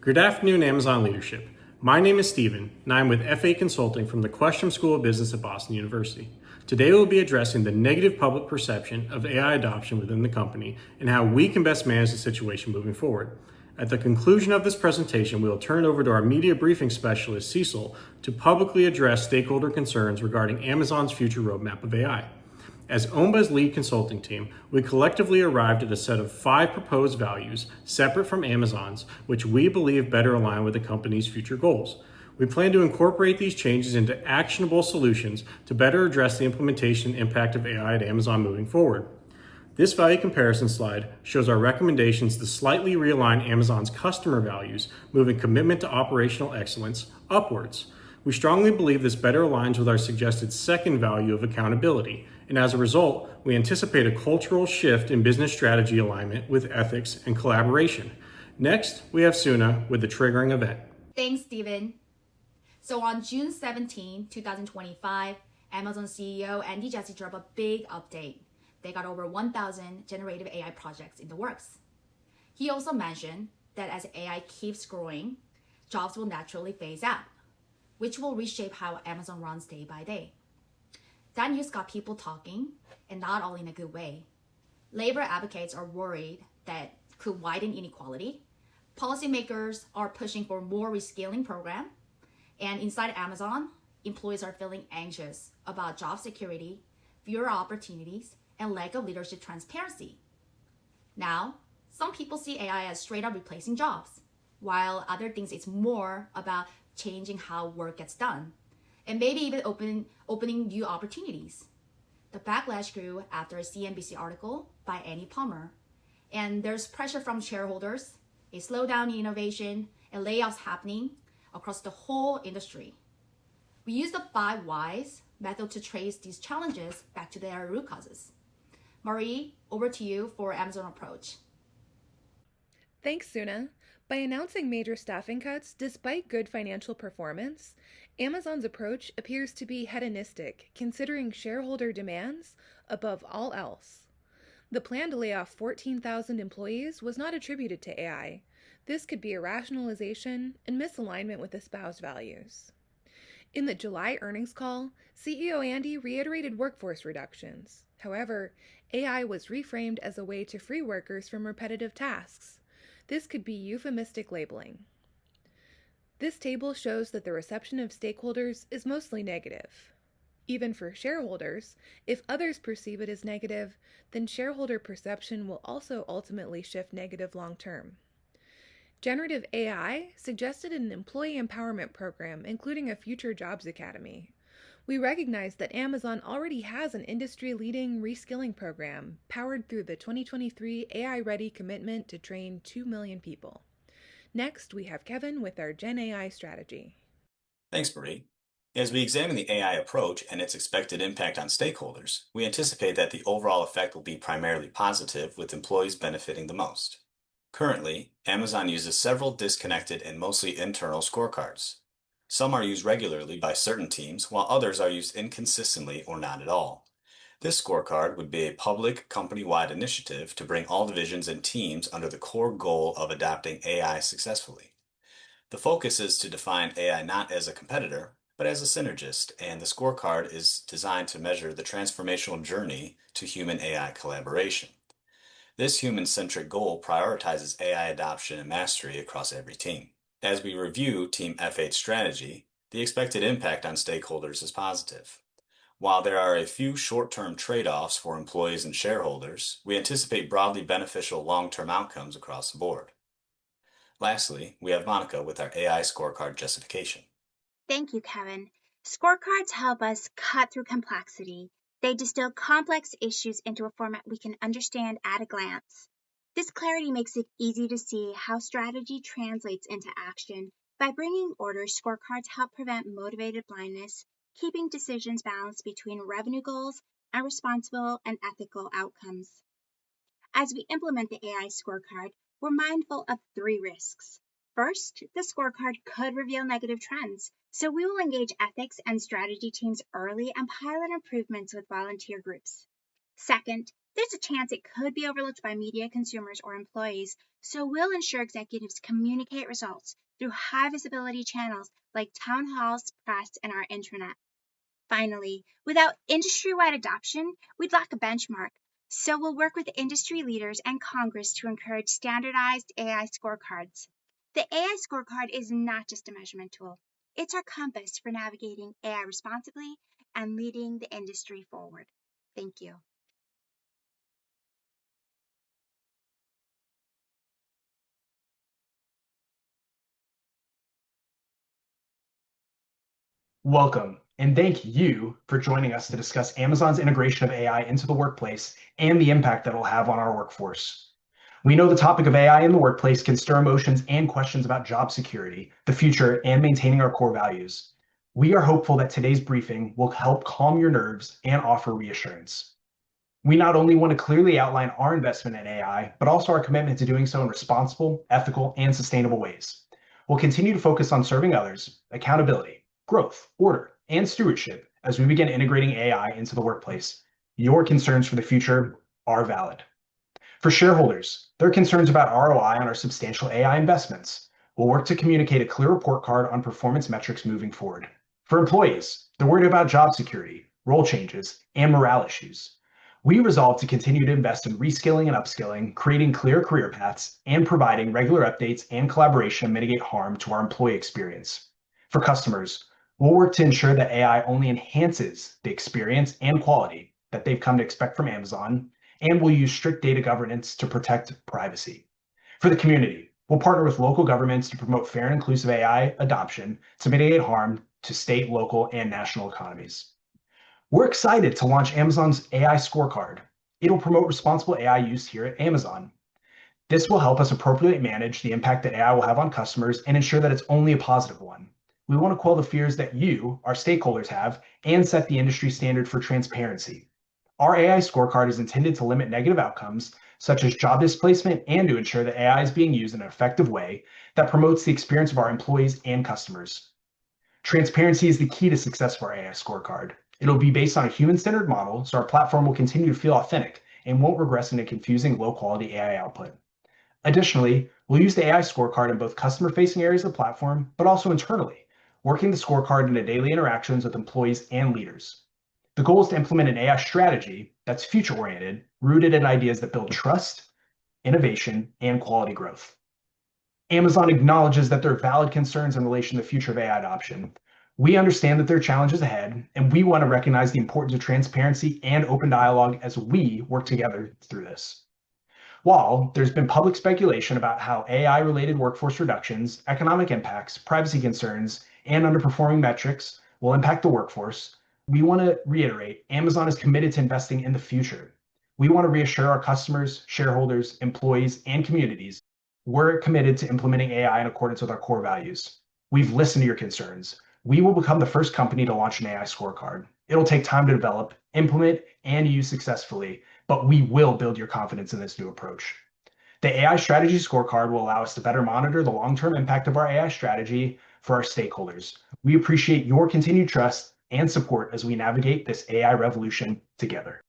Good afternoon, Amazon leadership. My name is Steven, and I'm with FA Consulting from the Questrom School of Business at Boston University. Today we'll be addressing the negative public perception of AI adoption within the company and how we can best manage the situation moving forward. At the conclusion of this presentation, we will turn it over to our media briefing specialist, Cecil, to publicly address stakeholder concerns regarding Amazon's future roadmap of AI. As OMBA's lead consulting team, we collectively arrived at a set of 5 proposed values separate from Amazon's, which we believe better align with the company's future goals. We plan to incorporate these changes into actionable solutions to better address the implementation and impact of AI at Amazon moving forward. This value comparison slide shows our recommendations to slightly realign Amazon's customer values, moving commitment to operational excellence upwards. We strongly believe this better aligns with our suggested second value of accountability, and as a result, we anticipate a cultural shift in business strategy alignment with ethics and collaboration. Next, we have Suna with the triggering event. Thanks, Steven. So on June 17, 2025, Amazon CEO Andy Jassy dropped a big update. They got over 1,000 generative AI projects in the works. He also mentioned that as AI keeps growing, jobs will naturally phase out, which will reshape how Amazon runs day by day. That news got people talking, and not all in a good way. Labor advocates are worried that could widen inequality. Policymakers are pushing for more reskilling program, and inside Amazon, employees are feeling anxious about job security, fewer opportunities, and lack of leadership transparency. Now, some people see AI as straight up replacing jobs, while others think it's more about changing how work gets done, and maybe even opening new opportunities. The backlash grew after a CNBC article by Annie Palmer, and there's pressure from shareholders, a slowdown in innovation, and layoffs happening across the whole industry. We use the 5 whys method to trace these challenges back to their root causes. Marie, over to you for Amazon approach. Thanks, Suna. By announcing major staffing cuts despite good financial performance, Amazon's approach appears to be hedonistic, considering shareholder demands above all else. The plan to lay off 14,000 employees was not attributed to AI. This could be a rationalization and misalignment with espoused values. In the July earnings call, CEO Andy reiterated workforce reductions. However, AI was reframed as a way to free workers from repetitive tasks. This could be euphemistic labeling. This table shows that the reception of stakeholders is mostly negative. Even for shareholders, if others perceive it as negative, then shareholder perception will also ultimately shift negative long term. Generative AI suggested an employee empowerment program, including a future jobs academy. We recognize that Amazon already has an industry-leading reskilling program powered through the 2023 AI-Ready commitment to train 2 million people. Next, we have Kevin with our Gen AI strategy. Thanks, Marie. As we examine the AI approach and its expected impact on stakeholders, we anticipate that the overall effect will be primarily positive, with employees benefiting the most. Currently, Amazon uses several disconnected and mostly internal scorecards. Some are used regularly by certain teams, while others are used inconsistently or not at all. This scorecard would be a public, company-wide initiative to bring all divisions and teams under the core goal of adopting AI successfully. The focus is to define AI not as a competitor, but as a synergist, and the scorecard is designed to measure the transformational journey to human-AI collaboration. This human-centric goal prioritizes AI adoption and mastery across every team. As we review Team F8's strategy, the expected impact on stakeholders is positive. While there are a few short-term trade-offs for employees and shareholders, we anticipate broadly beneficial long-term outcomes across the board. Lastly, we have Monica with our AI scorecard justification. Thank you, Kevin. Scorecards help us cut through complexity. They distill complex issues into a format we can understand at a glance. This clarity makes it easy to see how strategy translates into action. By bringing order, scorecards help prevent motivated blindness, keeping decisions balanced between revenue goals and responsible and ethical outcomes. As we implement the AI scorecard, we're mindful of 3 risks. First, the scorecard could reveal negative trends, so we will engage ethics and strategy teams early and pilot improvements with volunteer groups. Second, There's a chance it could be overlooked by media consumers or employees, so we'll ensure executives communicate results through high visibility channels like town halls, press, and our intranet. Finally, without industry-wide adoption, we'd lack a benchmark. So we'll work with industry leaders and Congress to encourage standardized AI scorecards. The AI scorecard is not just a measurement tool. It's our compass for navigating AI responsibly and leading the industry forward. Thank you. Welcome, and thank you for joining us to discuss Amazon's integration of AI into the workplace and the impact that it will have on our workforce. We know the topic of AI in the workplace can stir emotions and questions about job security, the future, and maintaining our core values. We are hopeful that today's briefing will help calm your nerves and offer reassurance. We not only want to clearly outline our investment in AI, but also our commitment to doing so in responsible, ethical, and sustainable ways. We'll continue to focus on serving others, accountability, growth, order, and stewardship as we begin integrating AI into the workplace. Your concerns for the future are valid. For shareholders, their concerns about ROI on our substantial AI investments. We'll work to communicate a clear report card on performance metrics moving forward. For employees, they're worried about job security, role changes, and morale issues. We resolve to continue to invest in reskilling and upskilling, creating clear career paths, and providing regular updates and collaboration to mitigate harm to our employee experience. For customers, we'll work to ensure that AI only enhances the experience and quality that they've come to expect from Amazon, and we'll use strict data governance to protect privacy. For the community, we'll partner with local governments to promote fair and inclusive AI adoption to mitigate harm to state, local, and national economies. We're excited to launch Amazon's AI scorecard. It'll promote responsible AI use here at Amazon. This will help us appropriately manage the impact that AI will have on customers and ensure that it's only a positive one. We want to quell the fears that you, our stakeholders, have and set the industry standard for transparency. Our AI scorecard is intended to limit negative outcomes, such as job displacement, and to ensure that AI is being used in an effective way that promotes the experience of our employees and customers. Transparency is the key to success of our AI scorecard. It'll be based on a human-centered model, so our platform will continue to feel authentic and won't regress into confusing low-quality AI output. Additionally, we'll use the AI scorecard in both customer-facing areas of the platform, but also internally, working the scorecard into daily interactions with employees and leaders. The goal is to implement an AI strategy that's future-oriented, rooted in ideas that build trust, innovation, and quality growth. Amazon acknowledges that there are valid concerns in relation to the future of AI adoption. We understand that there are challenges ahead, and we want to recognize the importance of transparency and open dialogue as we work together through this. While there's been public speculation about how AI-related workforce reductions, economic impacts, privacy concerns, and underperforming metrics will impact the workforce, we want to reiterate Amazon is committed to investing in the future. We want to reassure our customers, shareholders, employees, and communities we're committed to implementing AI in accordance with our core values. We've listened to your concerns. We will become the first company to launch an AI scorecard. It'll take time to develop, implement, and use successfully, but we will build your confidence in this new approach. The AI strategy scorecard will allow us to better monitor the long-term impact of our AI strategy for our stakeholders. We appreciate your continued trust and support as we navigate this AI revolution together.